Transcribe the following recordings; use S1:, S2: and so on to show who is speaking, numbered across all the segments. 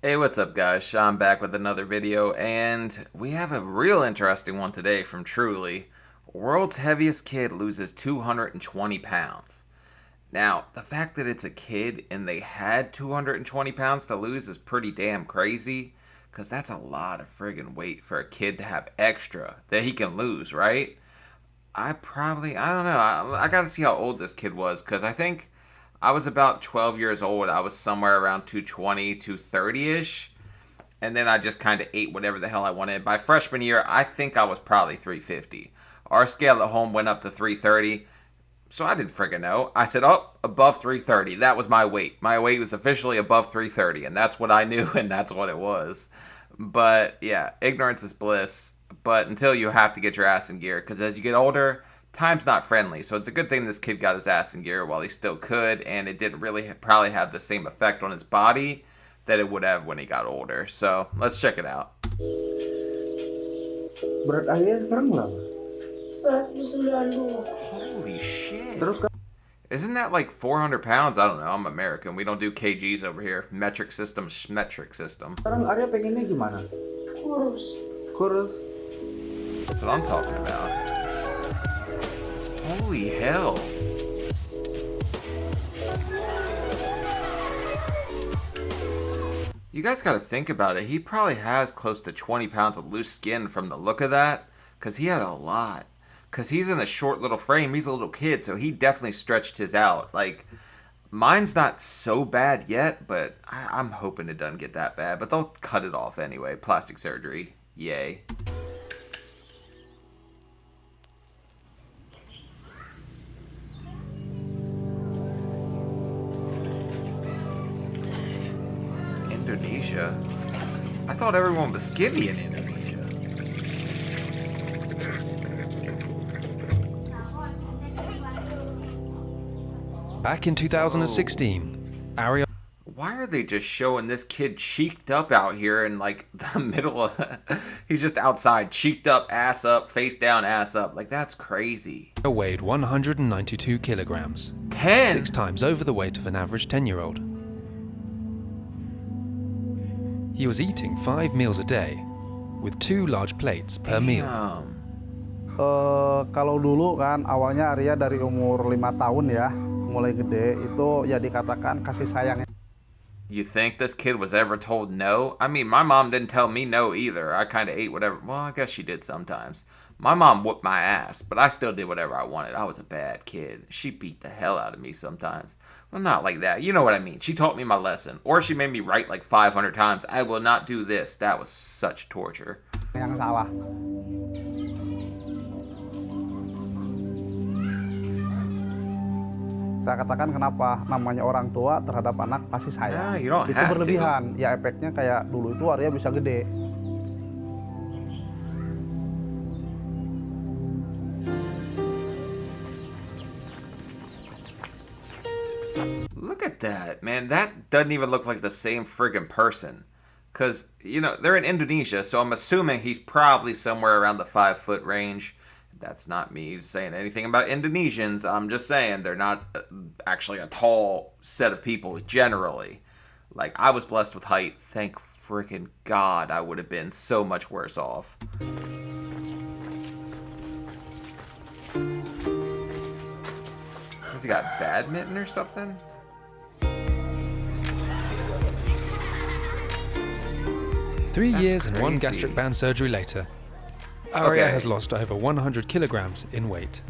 S1: Hey, what's up, guys? Sean back with another video, and we have a real interesting one today from Truly. World's heaviest kid loses 220 pounds. Now, the fact that it's a kid and they had 220 pounds to lose is pretty damn crazy, because that's a lot of friggin' weight for a kid to have extra that he can lose, right? I don't know. I gotta see how old this kid was, because I think I was about 12 years old. I was somewhere around 220, 230 ish. And then I just kind of ate whatever the hell I wanted. By freshman year, I think I was probably 350. Our scale at home went up to 330. So I didn't friggin' know. I said, oh, above 330. That was my weight. My weight was officially above 330. And that's what I knew, and that's what it was. But yeah, ignorance is bliss. But until you have to get your ass in gear. Because as you get older, time's not friendly. So it's a good thing this kid got his ass in gear while he still could. And it didn't really probably have the same effect on his body that it would have when he got older. So let's check it out.
S2: Berat Arya sekarang berapa?
S3: 192.
S1: Holy shit.
S2: Terus kan
S1: Isn't that like 400 pounds? I don't know. I'm American. We don't do kgs over here. Metric system, metric system.
S2: sekarang Arya pengennya gimana?
S3: Kurus.
S2: Kurus.
S1: That's what I'm talking about. Holy hell. You guys got to think about it. He probably has close to 20 pounds of loose skin from the look of that. Because he had a lot. Because he's in a short little frame. He's a little kid. So he definitely stretched his out. Like, mine's not so bad yet. But I'm hoping it doesn't get that bad. But they'll cut it off anyway. Plastic surgery. Yay. Indonesia? I thought everyone was skinny in Indonesia.
S4: Back in 2016, Arya
S1: Why are they just showing this kid cheeked up out here in like the middle of he's just outside, cheeked up, ass up, face down, ass up. Like that's crazy.
S4: weighed 192 kilograms,
S1: 10.
S4: 6 times over the weight of an average 10-year-old. He was eating 5 meals a day, with 2 large plates per meal.
S1: Damn.
S2: Kalau dulu kan awalnya Arya dari umur 5 tahun ya, mulai gede itu ya dikatakan kasih sayangnya.
S1: You think this kid was ever told no? I mean, my mom didn't tell me no either. I kind of ate whatever. Well, I guess she did sometimes. My mom whooped my ass, but I still did whatever I wanted. I was a bad kid. She beat the hell out of me sometimes. Well, not like that. You know what I mean. She taught me my lesson. Or she made me write like 500 times, I will not do this. That was such torture.
S2: Yang salah. Saya katakan kenapa namanya orang tua terhadap anak kasih sayang.
S1: Yeah, you don't
S2: Itu
S1: have to.
S2: berlebihan. Ya efeknya kayak dulu itu Arya bisa gede.
S1: Look at that, man. That doesn't even look like the same friggin' person. Because, you know, they're in Indonesia, so I'm assuming he's probably somewhere around the 5-foot range. That's not me saying anything about Indonesians. I'm just saying they're not actually a tall set of people generally. Like, I was blessed with height. Thank freaking God I would have been so much worse off. Has he got badminton or something?
S4: Three
S1: That's
S4: years and 1
S1: crazy.
S4: gastric band surgery later, Arya
S1: Okay.
S4: has lost over 100 kilograms in weight.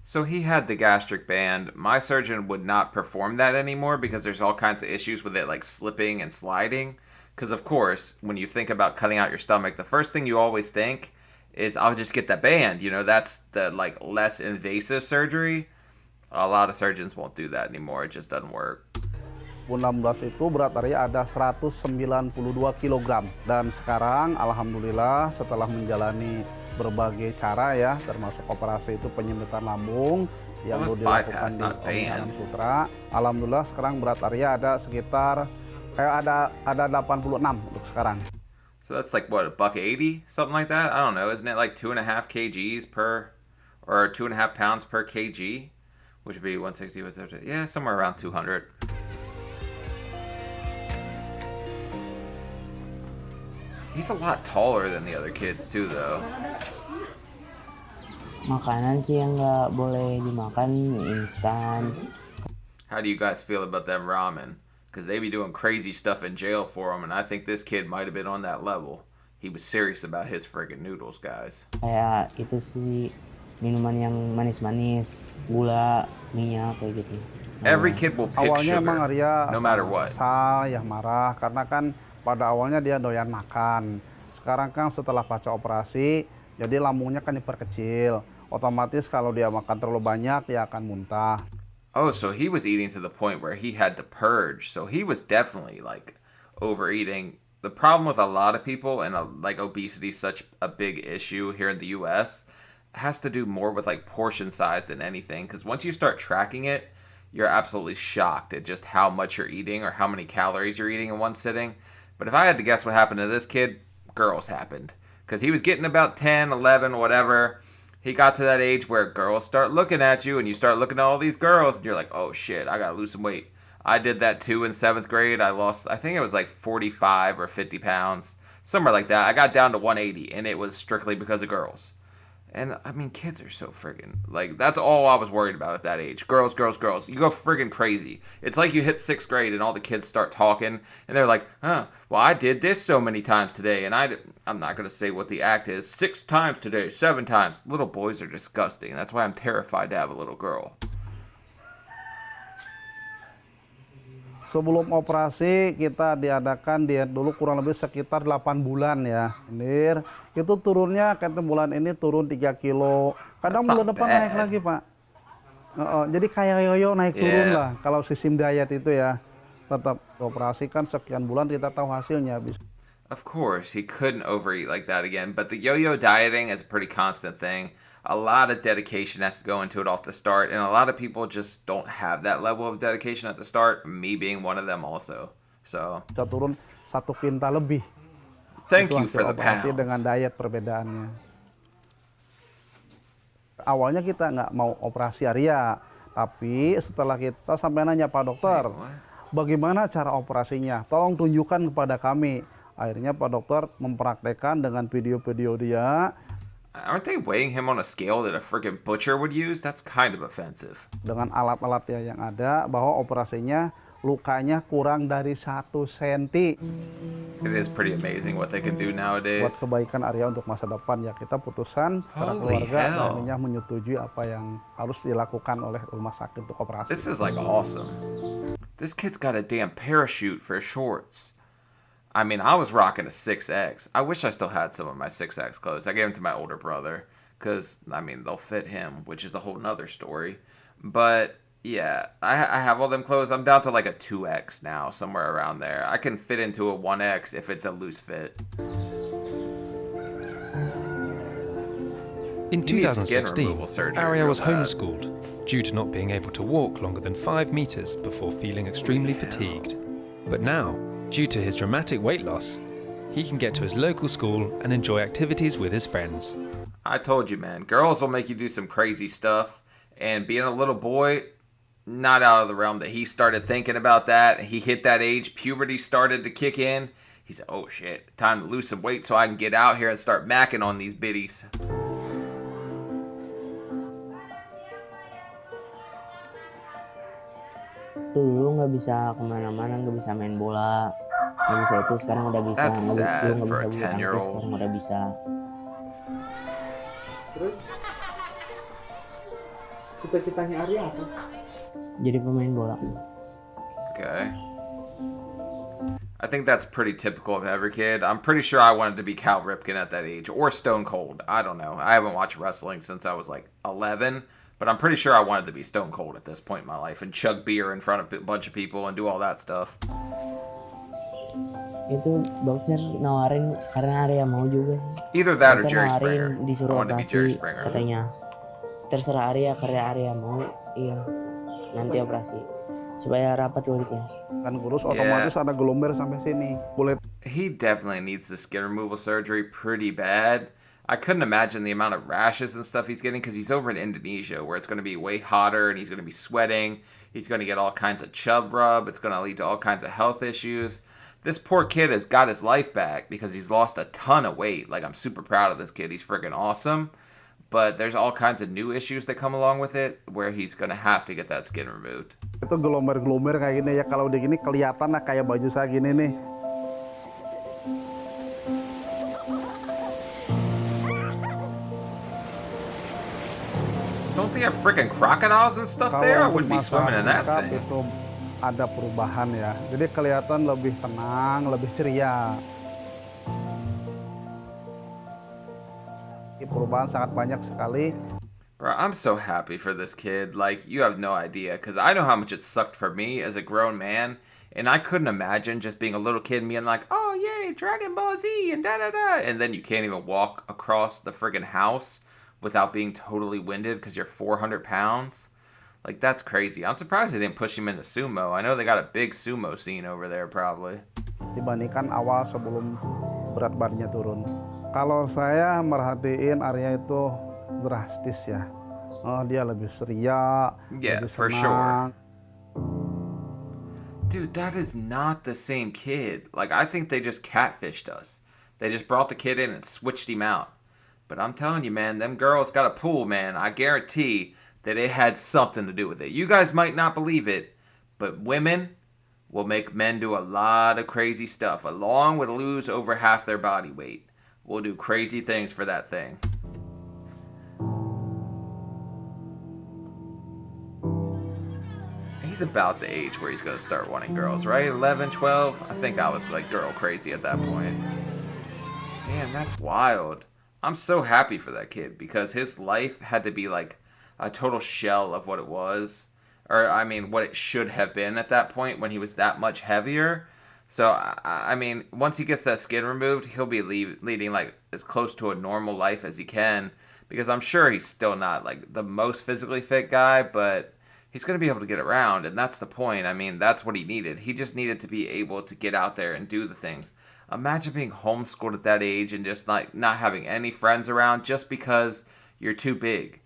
S1: So he had the gastric band. My surgeon would not perform that anymore because there's all kinds of issues with it, like slipping and sliding. Because, of course, when you think about cutting out your stomach, the first thing you always think is, I'll just get the band. You know, that's the, like, less invasive surgery. A lot of surgeons won't do that anymore. It just doesn't work.
S2: 2016 itu berat Arya ada 192 kg. Dan sekarang alhamdulillah setelah menjalani berbagai cara ya, termasuk operasi itu penyempitan lambung yang
S1: Well,
S2: dulu
S1: that's
S2: dilakukan
S1: bypass,
S2: di
S1: not band.
S2: Omnium Sutra. Alhamdulillah sekarang berat Arya ada sekitar ada 86 untuk sekarang.
S1: So that's like, what, $1.80? Something like that? I don't know. Isn't it like 2.5 kgs per, or 2.5 pounds per kg? Which would be 160, what's that? Yeah, somewhere around 200. He's a lot taller than the other kids too, though.
S3: Makanan sih yang nggak boleh dimakan mie instan.
S1: How do you guys feel about them ramen? Because they be doing crazy stuff in jail for them, and I think this kid might have been on that level. He was serious about his friggin' noodles, guys.
S3: Kayak itu sih minuman yang manis-manis, gula, minyak kayak gitu.
S1: Every kid will pick
S2: Awalnya emang
S1: sugar,
S2: Arya
S1: no matter what.
S2: kesal, ya marah karena kan pada awalnya dia doyan makan. Sekarang kan setelah pasca operasi, jadi lambungnya kan diperkecil. Otomatis kalau dia makan terlalu banyak, dia akan muntah.
S1: Oh, so he was eating to the point where he had to purge. So he was definitely like overeating. The problem with a lot of people, and like obesity is such a big issue here in the U.S., has to do more with like portion size than anything. Because once you start tracking it, you're absolutely shocked at just how much you're eating or how many calories you're eating in one sitting. But if I had to guess what happened to this kid, girls happened. Because he was getting about 10, 11, whatever. He got to that age where girls start looking at you and you start looking at all these girls and you're like, oh shit, I gotta lose some weight. I did that too in 7th grade. I lost, I think it was like 45 or 50 pounds, somewhere like that. I got down to 180 and it was strictly because of girls. And I mean, kids are so friggin', like, that's all I was worried about at that age. Girls, girls, girls. You go friggin' crazy. It's like you hit 6th grade and all the kids start talking and they're like, well, I did this so many times today. And I'm not going to say what the act is. 6 times today, 7 times. Little boys are disgusting. That's why I'm terrified to have a little girl.
S2: Sebelum operasi kita diadakan diet dulu kurang lebih sekitar 8 bulan ya. Itu turunnya kata bulan ini turun 3 kilo. Kadang
S1: That's
S2: bulan
S1: not
S2: depan
S1: bad.
S2: naik lagi, Pak. Jadi kayak yoyo naik turun lah kalau sistem diet itu ya. Tetap operasi kan sekian bulan kita tahu hasilnya.
S1: Of course, he couldn't overeat like that again. But the yo-yo dieting is a pretty constant thing. A lot of dedication has to go into it off the start. And a lot of people just don't have that level of dedication at the start. Me being one of them also. So,
S2: Bisa turun 1 kintal lebih.
S1: thank
S2: Itu
S1: you for
S2: hasil
S1: the
S2: operasi dengan
S1: pounds.
S2: diet perbedaannya. Awalnya kita nggak mau operasi Arya, tapi setelah kita sampai nanya Pak Dokter, bagaimana cara operasinya? Tolong tunjukkan kepada kami. Akhirnya Pak Dokter mempraktekkan dengan video-video dia
S1: Aren't they weighing him on a scale that a freaking butcher would use? That's kind of offensive.
S2: dengan alat-alat ya yang ada bahwa operasinya lukanya kurang dari 1 senti.
S1: It is pretty amazing what they can do
S2: Buat
S1: nowadays.
S2: kebaikan Arya untuk masa depan ya kita putuskan secara
S1: Holy
S2: keluarga
S1: hell.
S2: akhirnya menyetujui apa yang harus dilakukan oleh rumah sakit untuk operasi.
S1: This is like awesome. This kid's got a damn parachute for shorts. I mean, I was rocking a 6X. I wish I still had some of my 6X clothes. I gave them to my older brother because, I mean, they'll fit him, which is a whole nother story. But yeah, I have all them clothes. I'm down to like a 2X now, somewhere around there. I can fit into a 1X if it's a loose fit.
S4: In
S1: You need skin
S4: 2016,
S1: removal surgery
S4: Arya
S1: real
S4: was
S1: bad.
S4: homeschooled due to not being able to walk longer than 5 meters before feeling extremely fatigued. But now, due to his dramatic weight loss, he can get to his local school and enjoy activities with his friends.
S1: I told you, man. Girls will make you do some crazy stuff. And being a little boy, not out of the realm that he started thinking about that. He hit that age, puberty started to kick in. He said, oh shit, time to lose some weight so I can get out here and start macking on these biddies.
S3: Dulu nggak bisa kemana-mana, nggak bisa main bola, nggak bisa itu. Sekarang udah bisa.
S1: That's
S3: Dulu
S1: sad
S3: nggak
S1: for a
S3: bisa bulu tangkis,
S1: 10-year-old.
S3: sekarang udah bisa.
S2: Terus cita-citanya Arya apa?
S3: Jadi pemain bola.
S1: Okay. I think that's pretty typical of every kid. I'm pretty sure I wanted to be Cal Ripken at that age, or Stone Cold. I don't know. I haven't watched wrestling since I was like 11, but I'm pretty sure I wanted to be Stone Cold at this point in my life and chug beer in front of a bunch of people and do all that stuff.
S3: Itu dokter nawarin karena Arya mau juga sih.
S1: Either that or
S3: Dokter
S1: Jerry
S3: nawarin
S1: Springer. I
S3: disuruh
S1: wanted to be Jerry
S3: operasi,
S1: Springer.
S3: katanya terserah Arya karena Arya mau. Iya, nanti operasi supaya rapat kulitnya.
S2: Kan kurus otomatis ada gelomber sampai sini. Kulit
S1: He definitely needs the skin removal surgery pretty bad. I couldn't imagine the amount of rashes and stuff he's getting because he's over in Indonesia where it's going to be way hotter and he's going to be sweating. He's going to get all kinds of chub rub. It's going to lead to all kinds of health issues. This poor kid has got his life back because he's lost a ton of weight. Like, I'm super proud of this kid. He's freaking awesome. But there's all kinds of new issues that come along with it where he's going to have to get that skin removed.
S2: Itu gelomer-gelomer kayak gini ya, kalau udah gini kelihatan lah kayak baju saya gini nih.
S1: Don't they have freaking crocodiles and stuff there? I wouldn't be swimming in that thing.
S2: Itu ada perubahan ya. Jadi kelihatan lebih tenang, lebih ceria. Perubahan sangat banyak sekali.
S1: Bro, I'm so happy for this kid. Like, you have no idea. Because I know how much it sucked for me as a grown man. And I couldn't imagine just being a little kid and being like, oh, yay, Dragon Ball Z and da-da-da. And then you can't even walk across the friggin' house without being totally winded because you're 400 pounds. Like, that's crazy. I'm surprised they didn't push him into sumo. I know they got a big sumo scene over there, probably.
S2: Dibandingkan awal sebelum berat badannya turun. Kalau saya merhatiin Arya itu drastis ya. Oh, dia lebih ceria, lebih
S1: for
S2: senang.
S1: sure. Dude, that is not the same kid. Like, I think they just catfished us. They just brought the kid in and switched him out. But I'm telling you, man, them girls got a pool, man. I guarantee that it had something to do with it. You guys might not believe it, but women will make men do a lot of crazy stuff, along with lose over half their body weight. We'll do crazy things for that thing. He's about the age where he's going to start wanting girls, right? 11, 12? I think I was like girl crazy at that point. Damn, that's wild. I'm so happy for that kid because his life had to be like a total shell of what it was. Or, I mean, what it should have been at that point when he was that much heavier. So, I mean, once he gets that skin removed, he'll be leading, like, as close to a normal life as he can. Because I'm sure he's still not, like, the most physically fit guy, but he's going to be able to get around, and that's the point. I mean, that's what he needed. He just needed to be able to get out there and do the things. Imagine being homeschooled at that age and just, like, not having any friends around just because you're too big.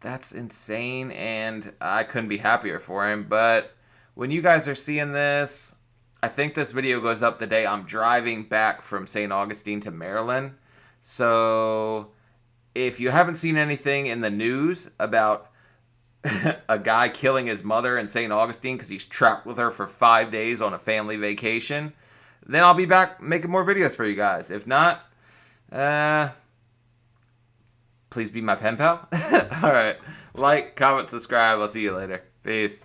S1: That's insane, and I couldn't be happier for him. But when you guys are seeing this, I think this video goes up the day I'm driving back from St. Augustine to Maryland. So if you haven't seen anything in the news about a guy killing his mother in St. Augustine because he's trapped with her for 5 days on a family vacation, then I'll be back making more videos for you guys. If not, please be my pen pal. All right. Like, comment, subscribe. I'll see you later. Peace.